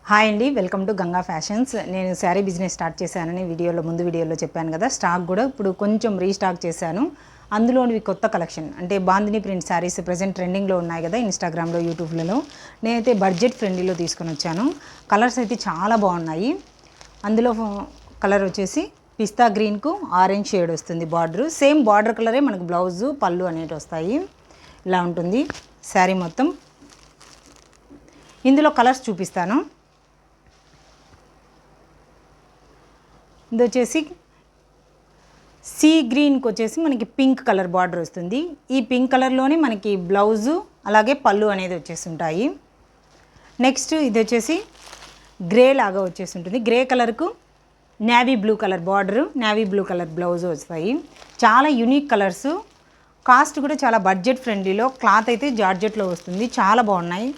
Hi అండి, welcome to Ganga fashions. నేను sari business start చేశానని ముందు వీడియోలో చెప్పాను కదా. స్టాక్ కూడా ఇప్పుడు కొంచెం రీస్టాక్ చేశాను. అందులోనివి కొత్త కలెక్షన్ అంటే బాందిని ప్రింట్ శారీస్ ప్రజెంట్ ట్రెండింగ్లో ఉన్నాయి కదా ఇన్స్టాగ్రామ్లో, యూట్యూబ్లలో. నేనైతే బడ్జెట్ ఫ్రెండ్లీలో తీసుకొని వచ్చాను. కలర్స్ అయితే చాలా బాగున్నాయి. అందులో కలర్ వచ్చేసి పిస్తా గ్రీన్కు ఆరెంజ్ షేడ్ వస్తుంది. బార్డర్ సేమ్ బార్డర్ కలరే మనకు బ్లౌజు పళ్ళు అనేవి వస్తాయి. ఇలా ఉంటుంది శారీ మొత్తం. ఇందులో కలర్స్ చూపిస్తాను. ఇది వచ్చేసి సీ గ్రీన్కి వచ్చేసి మనకి పింక్ కలర్ బార్డర్ వస్తుంది. ఈ పింక్ కలర్లోనే మనకి బ్లౌజు అలాగే పళ్ళు అనేది వచ్చేసి ఉంటాయి. నెక్స్ట్ ఇది వచ్చేసి గ్రే లాగా వచ్చేసి ఉంటుంది. గ్రే కలర్కు navy blue colour border, navy blue colour blouse వస్తాయి. చాలా యూనిక్ కలర్స్. కాస్ట్ కూడా చాలా బడ్జెట్ ఫ్రెండ్లీలో. క్లాత్ అయితే జార్జెట్లో వస్తుంది. చాలా బాగున్నాయి.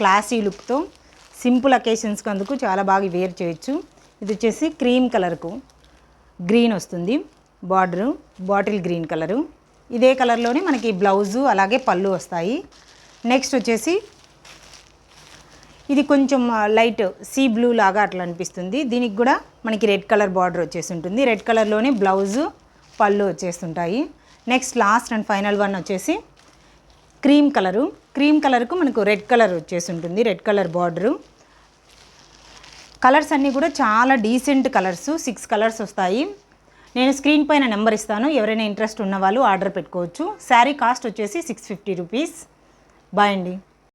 క్లాసీ లుక్తో సింపుల్ అకేషన్స్కి అందుకు చాలా బాగా వేర్ చేయొచ్చు. ఇది వచ్చేసి క్రీమ్ కలర్కు గ్రీన్ వస్తుంది. Border bottle green colour. ఇదే కలర్లోనే మనకి బ్లౌజు అలాగే పళ్ళు వస్తాయి. నెక్స్ట్ వచ్చేసి ఇది కొంచెం లైట్ సీ బ్లూ లాగా అట్లా అనిపిస్తుంది. దీనికి కూడా మనకి రెడ్ కలర్ బార్డర్ వచ్చేసి ఉంటుంది. రెడ్ కలర్లోనే బ్లౌజు పళ్ళు వచ్చేస్తుంటాయి. Next last and final one వచ్చేసి క్రీమ్ కలరు. క్రీమ్ కలర్కు మనకు రెడ్ కలర్ వచ్చేసి ఉంటుంది. Red colour border. కలర్స్ అన్నీ కూడా చాలా డీసెంట్ కలర్స్. 6 కలర్స్ వస్తాయి. నేను స్క్రీన్ పైన నెంబర్ ఇస్తాను. ఎవరైనా ఇంట్రెస్ట్ ఉన్న వాళ్ళు ఆర్డర్ పెట్టుకోవచ్చు. శారీ కాస్ట్ వచ్చేసి 650 రూపీస్. బాయ్ అండి.